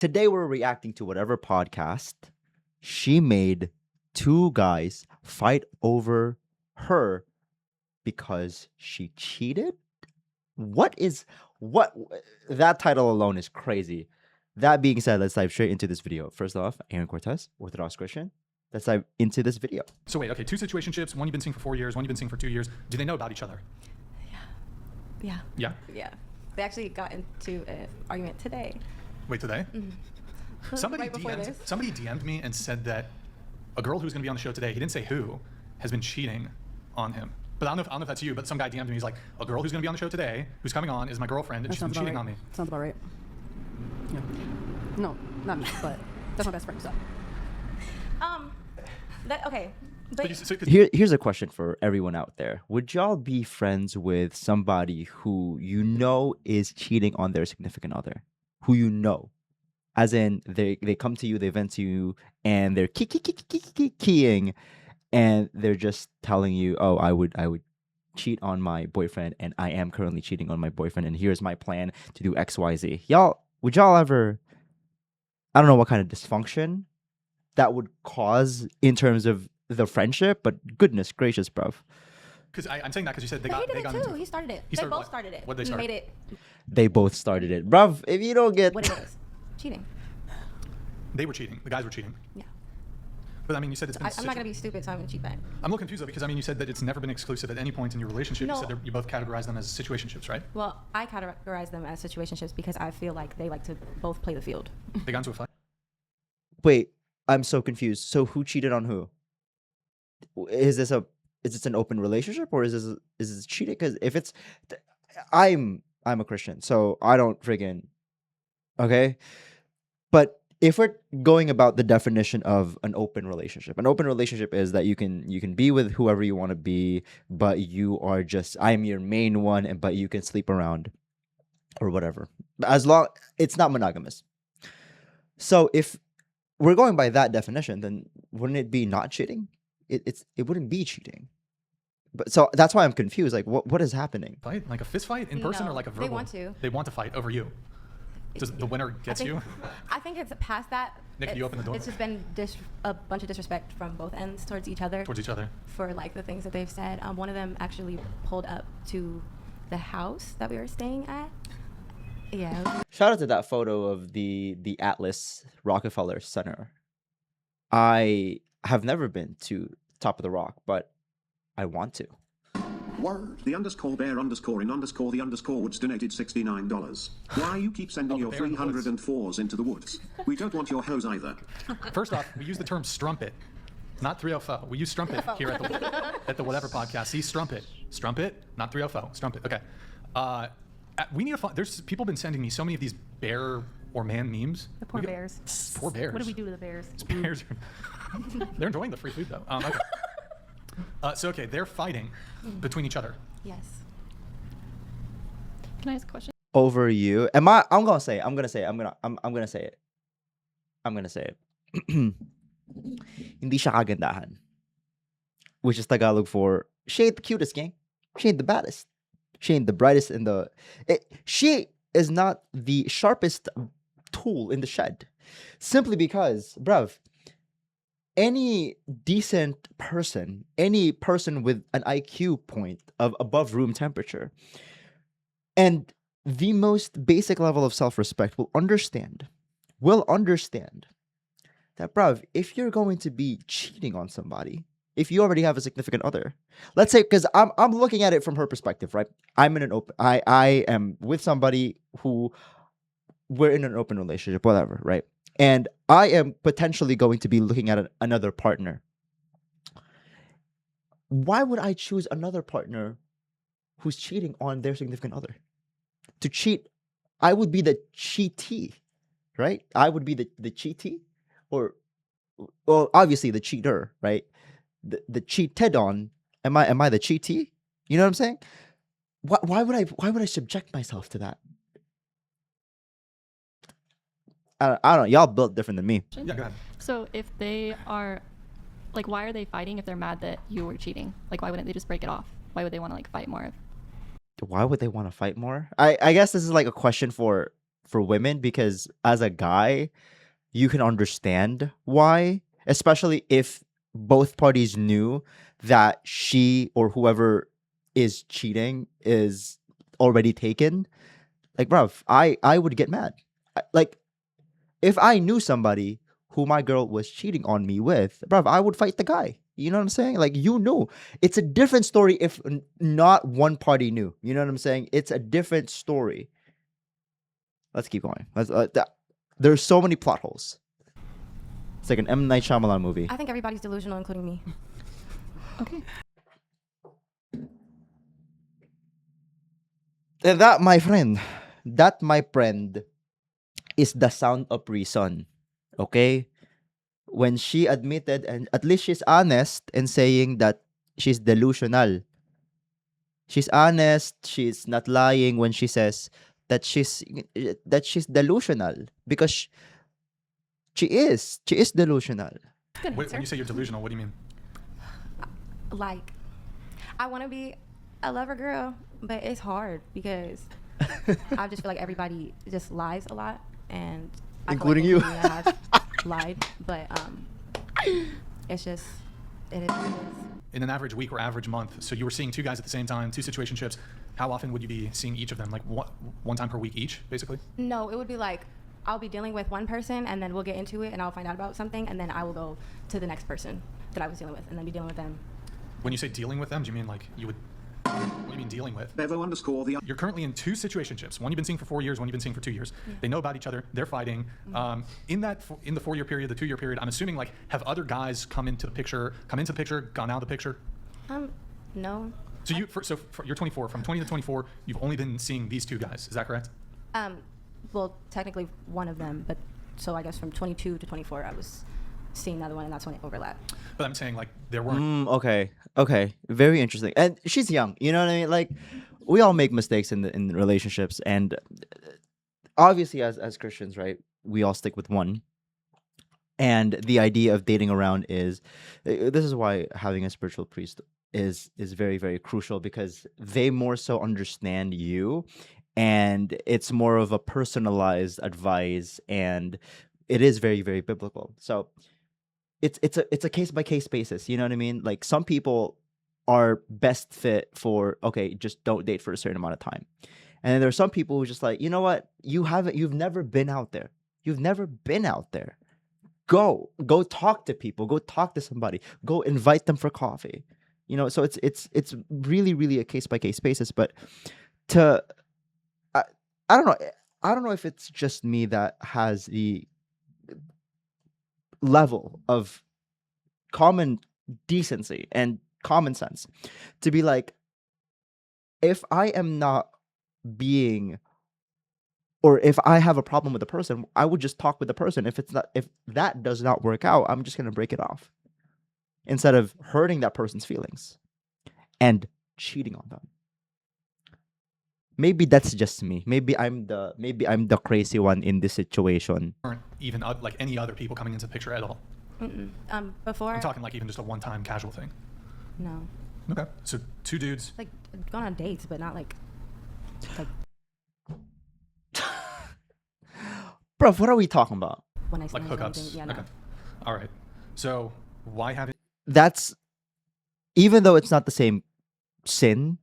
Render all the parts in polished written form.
Today we're reacting to whatever podcast she made two guys fight over her because she cheated. What that title alone is crazy. That being said, let's dive straight into this video. First off, Aaron Cortez, Orthodox Christian. Let's dive into this video. So wait, okay, two situationships. One you've been seeing for 4 years. One you've been seeing for 2 years. Do they know about each other? Yeah. Yeah. Yeah. They actually got into an argument today. Wait, today? Somebody Right before this. somebody DM'd me and said that a girl who's going to be on the show today, he didn't say who, has been cheating on him. But I don't know if that's you, but some guy DM'd me. He's like, a girl who's going to be on the show today, who's coming on, is my girlfriend, and she's been cheating on me. Sounds about right. Yeah. No, not me, but that's my best friend. So. Okay. But But Here's a question for everyone out there. Would y'all be friends with somebody who you know is cheating on their significant other? Who you know? As in, they come to you, they vent to you, and they're keying, and they're just telling you, oh, I would cheat on my boyfriend, and I am currently cheating on my boyfriend, and here's my plan to do X, Y, Z. Would y'all ever, I don't know what kind of dysfunction that would cause in terms of the friendship, but goodness gracious, bruv. Because I'm saying that because you said they but got he did got it too. into He started it. He They started both what? started it. What'd they He start? made it They both started it. Bruv, if you don't get what it is. Cheating. They were cheating. The guys were cheating. Yeah. But I mean, you said it's been. I'm not gonna be stupid, so I'm gonna cheat back. I'm a little confused though because I mean, you said that it's never been exclusive at any point in your relationship. You No. said you both categorize them as situationships, right? Well, I categorize them as situationships because I feel like they like to both play the field. They got into a fight. Wait, I'm so confused. So who cheated on who? Is this an open relationship, or is this cheating? Because if it's, I'm a Christian, so I don't friggin', okay. But if we're going about the definition of an open relationship is that you can be with whoever you want to be, but you are just, I'm your main one, but you can sleep around or whatever, as long it's not monogamous. So if we're going by that definition, then wouldn't it be not cheating? It wouldn't be cheating. But so that's why I'm confused. Like, what is happening? Fight? Like a fist fight in person or No, like a they verbal? want to. They want to fight over you. Does the winner gets you? I think it's past that. Nick, you open the door. It's just been a bunch of disrespect from both ends towards each other Towards each other. for like the things that they've said. One of them actually pulled up to the house that we were staying at. Yeah. Shout out to that photo of the Atlas Rockefeller Center. I have never been to Top of the Rock, but I want to. Word. The _ bear _ the _ woods donated $69. Why you keep sending Oh, the your bear in the woods. 304s into the woods? We don't want your hose either. First off, we use the term strumpet, not 304. We use strumpet here at the Whatever podcast. See, strumpet, not 304. Strumpet. Okay. We need to find. There's people been sending me so many of these bear or man memes. The poor We got- bears. Poor bears. What do we do to the bears? These bears. They're enjoying the free food though. Okay. So okay, they're fighting between each other. Yes. Can I ask a question? Over you. I'm gonna say it. I'm gonna say it. Hindi siya kagandahan. Which is Tagalog for she ain't the cutest, gang. She ain't the baddest. She ain't the brightest she is not the sharpest tool in the shed. Simply because, bruv, any decent person, any person with an IQ point of above room temperature, and the most basic level of self-respect will understand that, bruv, if you're going to be cheating on somebody, if you already have a significant other, let's say, because I'm looking at it from her perspective, right? I'm in an open, I am with somebody who we're in an open relationship, whatever, right? And I am potentially going to be looking at another partner. Why would I choose another partner who's cheating on their significant other? To cheat, I would be the cheatee, right? I would be the cheatee, or, well, obviously the cheater, right? The cheated on. Am I the cheatee? You know what I'm saying? Why would I subject myself to that? I don't know. Y'all built different than me. Yeah, go ahead. So if they are, like, why are they fighting if they're mad that you were cheating? Like, why wouldn't they just break it off? Why would they want to, like, fight more? Why would they want to fight more? I guess this is like a question for for women, because as a guy, you can understand why, especially if both parties knew that she or whoever is cheating is already taken. Like, bruv, I would get mad. Like, if I knew somebody who my girl was cheating on me with, bruv, I would fight the guy. You know what I'm saying? Like, you knew. It's a different story if not one party knew. You know what I'm saying? It's a different story. Let's keep going. There's so many plot holes. It's like an M. Night Shyamalan movie. I think everybody's delusional, including me. Okay. That, my friend, is the sound of reason. Okay? When she admitted, and at least she's honest in saying that she's delusional. She's honest, she's not lying when she says that she's delusional, because she is delusional. Good When answer. you say you're delusional, what do you mean? Like, I want to be a lover girl, but it's hard because I just feel like everybody just lies a lot, and I feel like Including you. including me, I have lied, but it's just it is what it is. In an average week or average month, so you were seeing two guys at the same time, two situationships. How often would you be seeing each of them? Like one time per week each, basically? No, it would be like I'll be dealing with one person, and then we'll get into it, and I'll find out about something, and then I will go to the next person that I was dealing with, and then be dealing with them. When you say dealing with them, do you mean like you would? What do you mean dealing with? Bevo underscore the You're currently in two situationships. One you've been seeing for 4 years, one you've been seeing for 2 years. They know about each other. They're fighting. In the 4-year period, the 2-year period, I'm assuming like have other guys come into the picture, gone out of the picture. No. So you're 24. From 20 to 24, you've only been seeing these two guys. Is that correct? Well, technically one of them, but so I guess from 22 to 24, I was seeing another one, and that's when it overlapped. But I'm saying like there weren't. Okay, very interesting. And she's young, you know what I mean? Like, we all make mistakes in relationships, and obviously as Christians, right, we all stick with one. And the idea of dating around is this is why having a spiritual priest is very, very crucial, because they more so understand you, and it's more of a personalized advice, and it is very, very biblical. So it's a case by case basis. You know what I mean? Like, some people are best fit for, okay, just don't date for a certain amount of time, and then there are some people who just like, you know what, you've never been out there. You've never been out there. Go talk to people. Go talk to somebody. Go invite them for coffee. You know, so it's really, really a case by case basis. But I don't know. I don't know if it's just me that has the level of common decency and common sense to be like, if I am not being, or if I have a problem with a person, I would just talk with the person. If that does not work out, I'm just gonna break it off, instead of hurting that person's feelings and cheating on them. Maybe that's just me. Maybe I'm the crazy one in this situation. Weren't even like any other people coming into the picture at all. Before, I'm talking like even just a one-time casual thing. no, Okay, so two dudes. like gone on dates, but not like Bro, what are we talking about? when I Like hookups. Yeah, no. Okay. All right. So why haven't? That's, even though it's not the same sin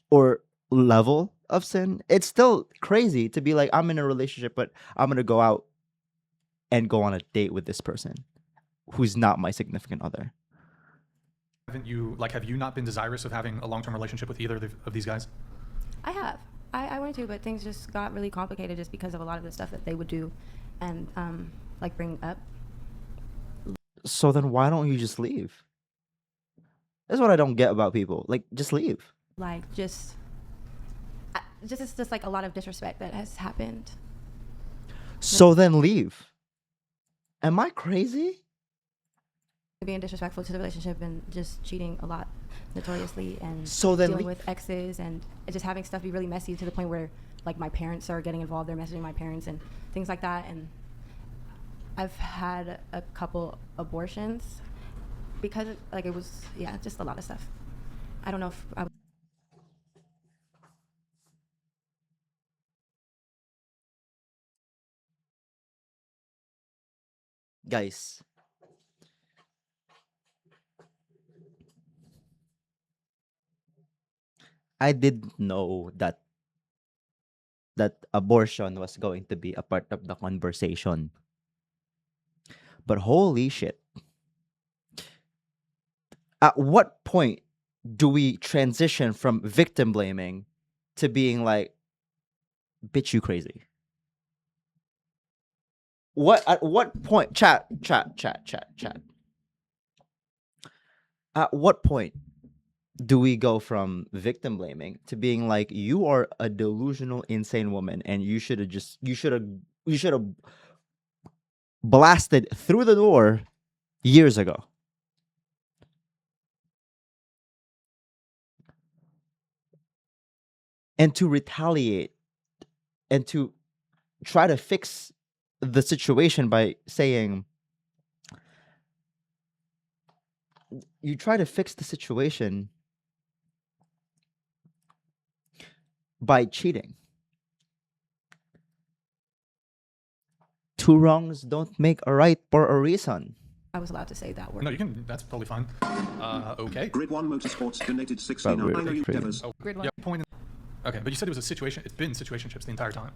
or level of sin, it's still crazy to be like, I'm in a relationship, but I'm gonna go out and go on a date with this person who's not my significant other. Have you not been desirous of having a long-term relationship with either of these guys? I have. I wanted to, but things just got really complicated just because of a lot of the stuff that they would do, and like bring up. So then why don't you just leave? That's what I don't get about people. Like, just leave. Like it's just like a lot of disrespect that has happened. So then leave. Am I crazy? Being disrespectful to the relationship and just cheating a lot, notoriously, and So then dealing leave. with exes and just having stuff be really messy to the point where like my parents are getting involved. They're messaging my parents and things like that. And I've had a couple abortions because it was just a lot of stuff. I don't know if I Guys, I didn't know that abortion was going to be a part of the conversation. But holy shit. At what point do we transition from victim blaming to being like, bitch, you crazy? At what point, chat. At what point do we go from victim blaming to being like, you are a delusional, insane woman, and you should have blasted through the door years ago? And to retaliate and to try to fix the situation by saying, you try to fix the situation by cheating. Two wrongs don't make a right for a reason. I was allowed to say that word. No, you can. That's totally fine. Okay. Grid 1 Motorsports donated But 69. we're I know you pretty- devers. Oh, Grid one. yeah. Point. Okay, but you said it was a situation. It's been situationships the entire time.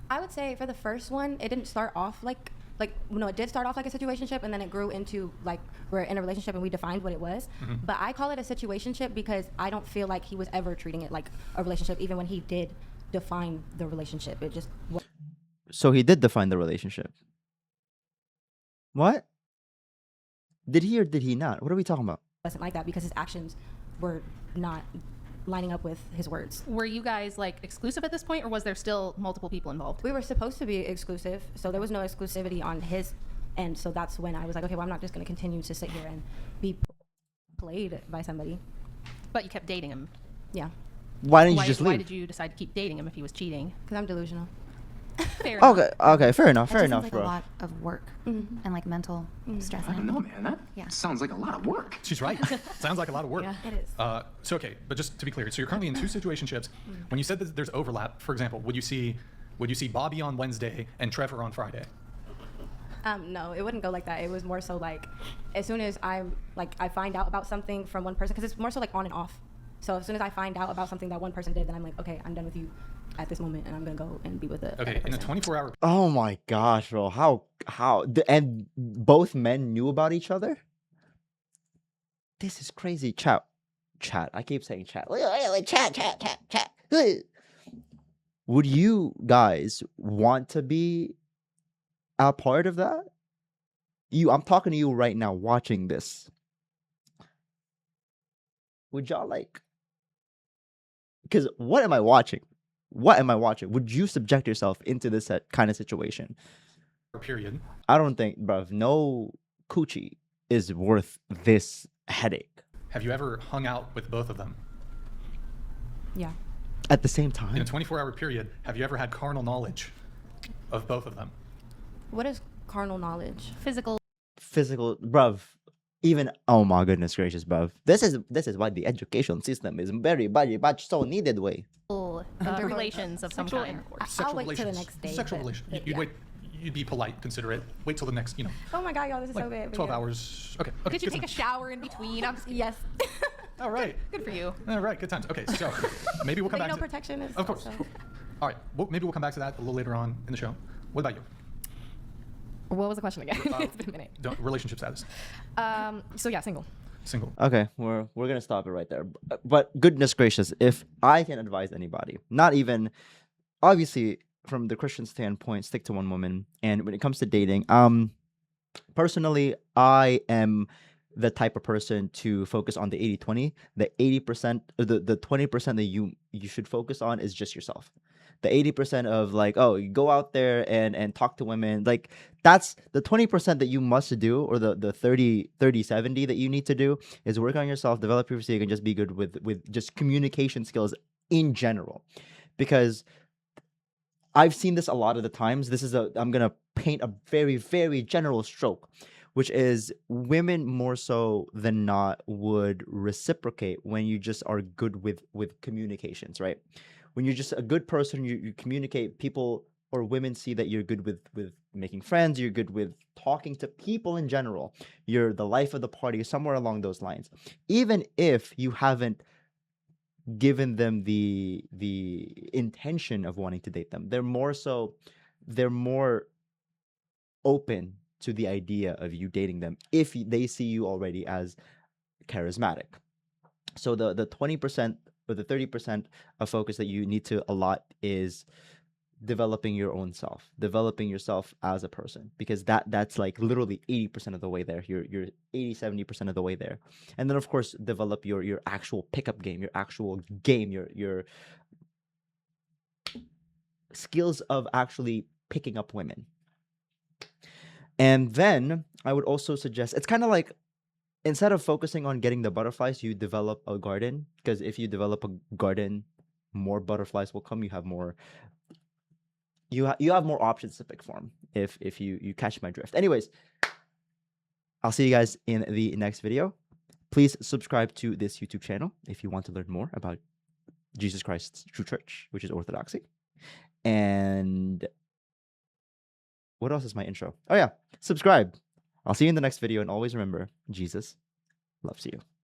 I would say for the first one, it didn't start off like no, it did start off like a situationship, and then it grew into like we're in a relationship and we defined what it was. But I call it a situationship because I don't feel like he was ever treating it like a relationship, even when he did define the relationship. It just So he did define the relationship. What? Did he or did he not? What are we talking about? wasn't like that because his actions were not lining up with his words. Were you guys like exclusive at this point, or was there still multiple people involved? We were supposed to be exclusive, so there was no exclusivity on his end. So that's when I was like, okay, well, I'm not just going to continue to sit here and be played by somebody. But you kept dating him. Yeah, Why didn't you just why leave? did you decide to keep dating him if he was cheating? because I'm delusional. Fair enough. Okay, fair enough, That fair just enough, sounds like bro. a lot of work and like mental stress. I don't know, man. That Yeah. sounds like a lot of work. She's right. Sounds like a lot of work. Yeah, it is. So okay, but just to be clear, so you're currently in two situationships. When you said that there's overlap, for example, would you see Bobby on Wednesday and Trevor on Friday? No, it wouldn't go like that. It was more so like, as soon as I find out about something from one person, because it's more so like on and off. So as soon as I find out about something that one person did, then I'm like, okay, I'm done with you at this moment, and I'm gonna go and be with the Okay, other in a person. 24-hour Oh my gosh, bro. And both men knew about each other? This is crazy. Chat. I keep saying chat. Chat. Would you guys want to be a part of that? I'm talking to you right now watching this. Would y'all like? Because what am I watching? Would you subject yourself into this kind of situation? period. I don't think, bruv, no coochie is worth this headache Have you ever hung out with both of them? Yeah. at the same In time. a 24-hour period, have you ever had carnal knowledge of both of them? What is carnal knowledge? Physical. Physical, bruv. Even oh my goodness gracious, bruv. This is why the education system is very much so needed. Way. Relations of some Sexual kind. I'll wait till the next day. Sexual but- relations. but You'd yeah. wait. You'd be polite, considerate. Wait till the next, Oh my god, y'all, this is so like bad. but 12 yeah. hours. Okay. Okay. Did you good take a times. shower in between? Yes. All right. Good for you. All right. Good times. Okay. So maybe we'll come But back to. protection is. Of course. also- All right. Well, maybe we'll come back to that a little later on in the show. What about you? What was the question again? It's been a minute. Relationship status. So yeah, single. Single. Okay, we're gonna stop it right there. But goodness gracious, if I can advise anybody, not even obviously from the Christian standpoint, stick to one woman. And when it comes to dating, personally, I am the type of person to focus on the 80-20. The 80%, the 20% that you should focus on is just yourself. The 80% of like, oh, you go out there and talk to women, like that's the 20% that you must do, or the 30-70 that you need to do is work on yourself, develop your physique, and just be good with just communication skills in general. Because I've seen this a lot of the times. I'm gonna paint a very, very general stroke, which is women more so than not would reciprocate when you just are good with communications, right? When you're just a good person, you communicate, people or women see that you're good with making friends, you're good with talking to people in general, you're the life of the party, somewhere along those lines, even if you haven't given them the intention of wanting to date them, they're more open to the idea of you dating them if they see you already as charismatic. So the 20% or the 30% of focus that you need to allot is developing your own self, developing yourself as a person, because that's like literally 80% of the way there. You're 80-70% of the way there. And then of course develop your actual pickup game, your actual game, your skills of actually picking up women. And then I would also suggest, it's kind of like, instead of focusing on getting the butterflies, you develop a garden, because if you develop a garden, more butterflies will come. You have more you have more options to pick from if you catch my drift. Anyways, I'll see you guys in the next video. Please subscribe to this YouTube channel if you want to learn more about Jesus Christ's true church, which is Orthodoxy. And what else is my intro? Oh yeah, subscribe. I'll see you in the next video, and always remember, Jesus loves you.